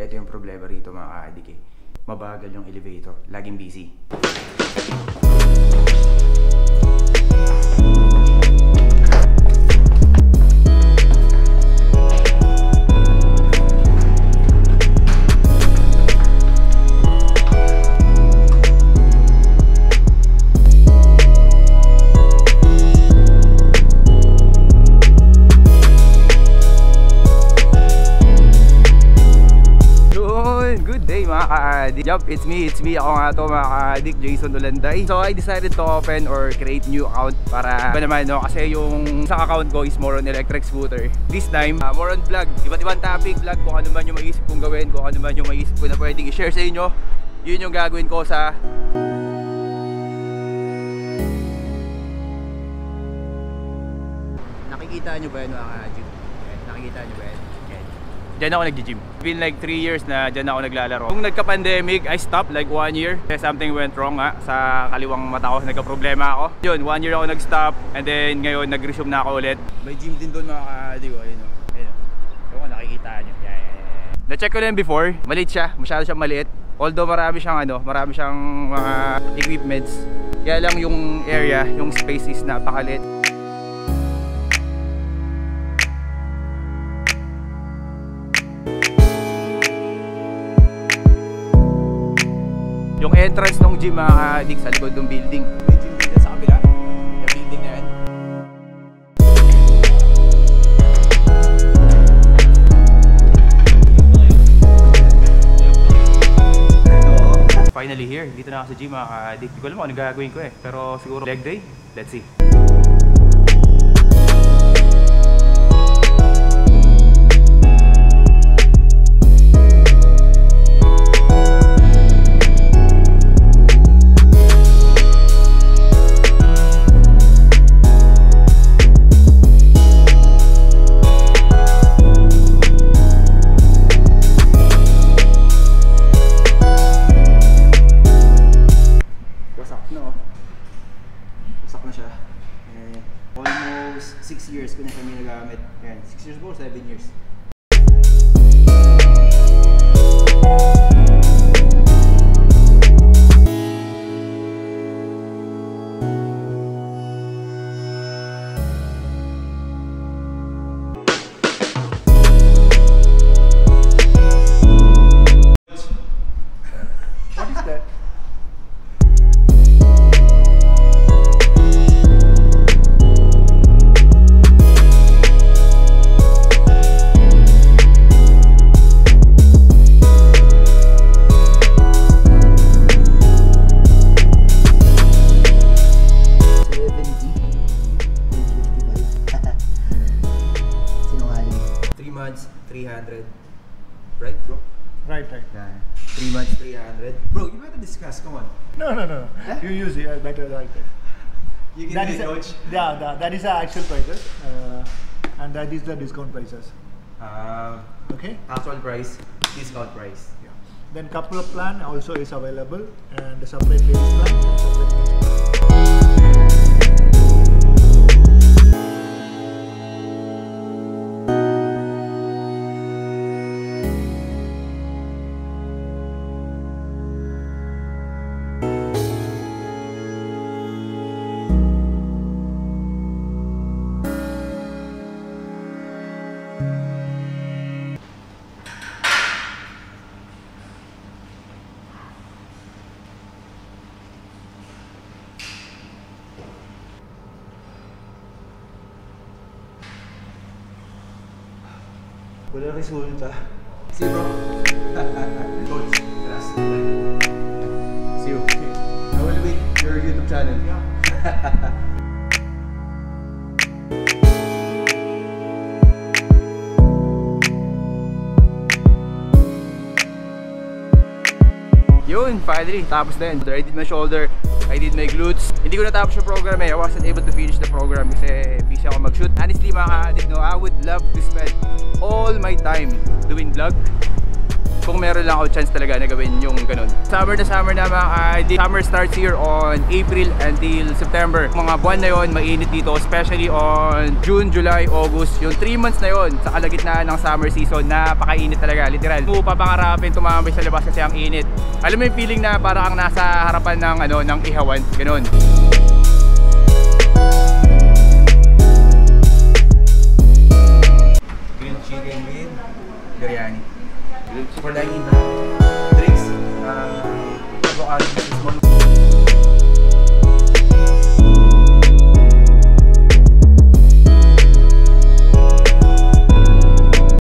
ito yung problema rito mga ka-addict eh. Mabagal yung elevator, laging busy. Yup, it's me. Ako nga to mga ka-addict, Jason Olanday. So I decided to open or create new account para naman no, kasi yung isang account ko is more on electric scooter. This time, more on vlog, iba't ibang topic, vlog kung ano man yung maisip kong gawin, kung ano man yung maisip ko na pwedeng i-share sa inyo. Yun yung gagawin ko sa nakikita nyo ba yan mga ka-addict? Nakikita nyo ba yan? Diyan ako nag-gym. Been like 3 years na diyan ako naglalaro. Kung nagka-pandemic, I stopped like 1 year. Kasi something went wrong nga sa kaliwang mata ko. Nagka-problema ako. Yun, 1 year ako nag-stop. And then ngayon, nag-resume na ako ulit. May gym din doon mga ka-addict ko. Ayun o. Ayun o. Kung nakikita nyo. Na-check ko na yun before. Maliit siya. Masyado siyang maliit. Although marami siyang mga equipments. Kaya lang yung area, yung space is napakaliit. Yung entrance ng gym mga ka-addict sa likod ng building. May gym din sa kabila. Yung building na yan. Finally here. Dito na ako sa gym mga ka-addict. Hindi ko alam kung ano gagawin ko eh. Pero siguro leg day. Let's see. Almost 6 years ko na kami nagamit. Yan, 6 years po, 7 years. What is that? Months, 300. Right, bro? Right. Yeah. 3 months, 300. Bro, you better discuss. Come on. No. Huh? You use it better right there. You can do it, coach. That is the actual prices, and that is the discount prices. Okay. Actual price, discount price. Yeah. Then couple of plan also is available, and the separate ladies plan and separate men's plan. Wala resulta. See bro? Coach, trust. See you. I will wait your YouTube channel. Yun, finally, tapos na yun. I did my shoulder, I did my glutes. Hindi ko natapos yung program eh. I wasn't able to finish the program kasi busy ako mag-shoot. Honestly mga ka-addict, no, I would love to spend all my time doing vlog. kung meron lang ako chance talaga na gawin yung ganun. Summer na summer na mga idol. Summer starts here on April until September. Mga buwan na yon mainit dito, especially on June, July, August. Yung 3 months na yon sa kalagitnaan ng summer season, napakainit talaga, literal. Kung papangarapin tumambay sa labas kasi ang init. Alam mo yung feeling na parang ang nasa harapan ng ng ihawan, ganun.